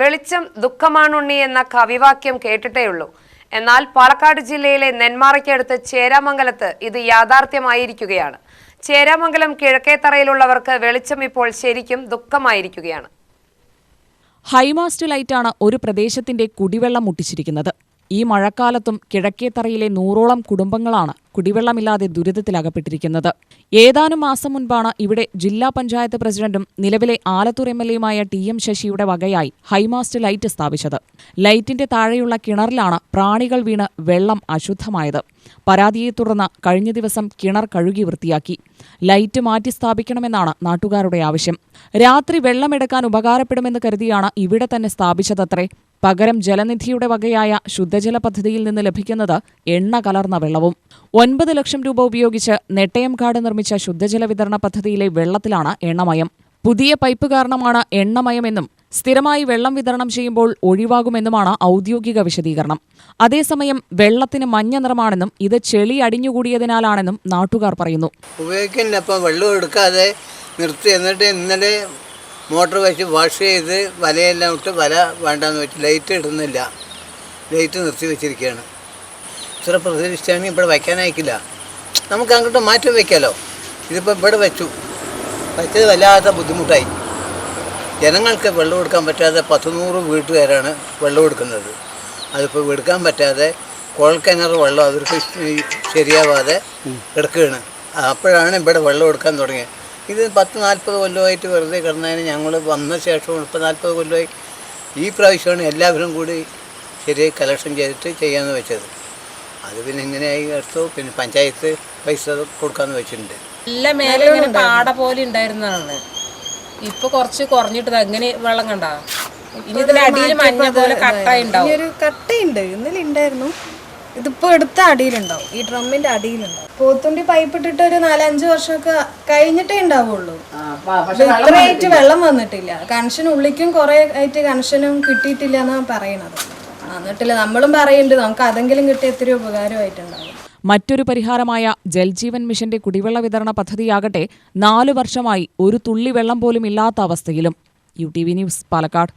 വെളിച്ചം ദുഃഖമാണുണ്ണി എന്ന കവിവാക്യം കേട്ടിട്ടേയുള്ളൂ. എന്നാൽ പാലക്കാട് ജില്ലയിലെ നെന്മാറയ്ക്കടുത്ത് ചേരാമംഗലത്ത് ഇത് യാഥാർത്ഥ്യമായിരിക്കുകയാണ്. ചേരാമംഗലം കിഴക്കേത്തറയിലുള്ളവർക്ക് വെളിച്ചം ഇപ്പോൾ ശരിക്കും ദുഃഖമായിരിക്കുകയാണ്. ഹൈമാസ്റ്റ് ലൈറ്റാണ് ഒരു പ്രദേശത്തിന്റെ കുടിവെള്ളം മുട്ടിച്ചിരിക്കുന്നത്. ഈ മഴക്കാലത്തും കിഴക്കേത്തറയിലെ 100ഓളം കുടുംബങ്ങളാണ് കുടിവെള്ളമില്ലാതെ ദുരിതത്തിലകപ്പെട്ടിരിക്കുന്നത്. ഏതാനും മാസം മുൻപാണ് ഇവിടെ ജില്ലാ പഞ്ചായത്ത് പ്രസിഡന്റും നിലവിലെ ആലത്തൂർ എംഎൽഎയുമായ ടി.എം. ശശിയുടെ വകയായി ഹൈമാസ്റ്റ് ലൈറ്റ് സ്ഥാപിച്ചത്. ലൈറ്റിന്റെ താഴെയുള്ള കിണറിലാണ് പ്രാണികൾ വീണ് വെള്ളം അശുദ്ധമായത്. പരാതിയെ തുടർന്ന് കഴിഞ്ഞ ദിവസം കിണർ കഴുകി വൃത്തിയാക്കി. ലൈറ്റ് മാറ്റി സ്ഥാപിക്കണമെന്നാണ് നാട്ടുകാരുടെ ആവശ്യം. രാത്രി വെള്ളമെടുക്കാൻ ഉപകാരപ്പെടുമെന്ന് കരുതിയാണ് ഇവിടെ തന്നെ സ്ഥാപിച്ചതത്രേ. പകരം ജലനിധിയുടെ വകയായ ശുദ്ധജല പദ്ധതിയിൽ നിന്ന് ലഭിക്കുന്നത് എണ്ണ കലർന്ന വെള്ളവും. 9 ലക്ഷം രൂപ ഉപയോഗിച്ച് നെട്ടയംകാട് നിർമ്മിച്ച ശുദ്ധജല വിതരണ പദ്ധതിയിലെ വെള്ളത്തിലാണ് എണ്ണമയം. പുതിയ പൈപ്പ് കാരണമാണ് എണ്ണമയമെന്നും സ്ഥിരമായി വെള്ളം വിതരണം ചെയ്യുമ്പോൾ ഒഴിവാകുമെന്നുമാണ് ഔദ്യോഗിക വിശദീകരണം. അതേസമയം വെള്ളത്തിന് മഞ്ഞ നിറമാണെന്നും ഇത് ചെളി അടിഞ്ഞുകൂടിയതിനാലാണെന്നും നാട്ടുകാർ പറയുന്നു. ഉപയോഗിക്കുന്നപ്പം വെള്ളം എടുക്കാതെ നിർത്തി, എന്നിട്ട് ഇന്നലെ മോട്ടർ വെച്ച് വാഷ് ചെയ്ത് വലയെല്ലാം ഇട്ട് വല വേണ്ടാന്ന് വെച്ച് ലൈറ്റ് ഇടുന്നില്ല, ലൈറ്റ് നിർത്തി വെച്ചിരിക്കുകയാണ്. ഇത്ര പ്രതിഷ്ഠയാണെങ്കിൽ ഇവിടെ വയ്ക്കാനായിക്കില്ല, നമുക്ക് അങ്ങോട്ട് മാറ്റി വയ്ക്കാമല്ലോ. ഇതിപ്പോൾ ഇവിടെ വെച്ചത് വല്ലാത്ത ബുദ്ധിമുട്ടായി. ജനങ്ങൾക്ക് വെള്ളം എടുക്കാൻ പറ്റാതെ 100 വീട്ടുകാരാണ് വെള്ളം എടുക്കുന്നത്. അതിപ്പോൾ എടുക്കാൻ പറ്റാതെ കുഴൽക്കിണർ വെള്ളം അവർക്ക് ശരിയാവാതെ കിടക്കുകയാണ്. അപ്പോഴാണ് ഇവിടെ വെള്ളം എടുക്കാൻ തുടങ്ങിയത്. ഇത് 10-40 കൊല്ലമായിട്ട് വെറുതെ കിടന്നതിന് ഞങ്ങൾ വന്ന ശേഷം 30-40 കൊല്ലമായി ഈ പ്രാവശ്യമാണ് എല്ലാവരും കൂടി ശരിയായി കളക്ഷൻ ചെയ്തിട്ട് ചെയ്യാമെന്ന് വെച്ചത്. അത് പിന്നെ ഇങ്ങനെയായി എടുത്തു. പിന്നെ പഞ്ചായത്ത് പൈസ കൊടുക്കാമെന്ന് വെച്ചിട്ടുണ്ട്. എല്ലാ മേലെ ഇങ്ങനെ പാട പോലെ ഉണ്ടായിരുന്നതാണ്. ഇപ്പൊ കുറച്ച് കുറഞ്ഞിട്ട് എങ്ങനെ വെള്ളം കണ്ടാ ഇനി ഇതിന്റെ അടിയിൽ മഞ്ഞ പോലെ കട്ടയുണ്ടാവും. ഒരു കട്ടയുണ്ട്, ഇന്നലെ ഉണ്ടായിരുന്നു. ഇതിപ്പോ എടുത്ത അടിയിലുണ്ടാവും, ഈ ഡ്രമ്മിന്റെ അടിയിലുണ്ടാവും. പോത്തുണ്ടി പൈപ്പ് ഇട്ടിട്ട് ഒരു 4-5 വർഷമൊക്കെ കഴിഞ്ഞിട്ടേ ഉണ്ടാവുള്ളൂ. ഇത്രയായിട്ട് വെള്ളം വന്നിട്ടില്ല. കണക്ഷൻ ഉള്ളിക്കും കുറെ ആയിട്ട് കണക്ഷനും കിട്ടിയിട്ടില്ല എന്നാണ് പറയണത്. എന്നിട്ടില്ല, നമ്മളും പറയുന്നുണ്ട് നമുക്ക് അതെങ്കിലും കിട്ടിയ എത്രയോ ഉപകാരമായിട്ടുണ്ടാവും. മറ്റൊരു പരിഹാരമായ ജൽജീവൻ മിഷന്റെ കുടിവെള്ള വിതരണ പദ്ധതിയാകട്ടെ 4 വർഷമായി ഒരു തുള്ളി വെള്ളം പോലും ഇല്ലാത്ത അവസ്ഥയിലും. UTV news, Palakkad.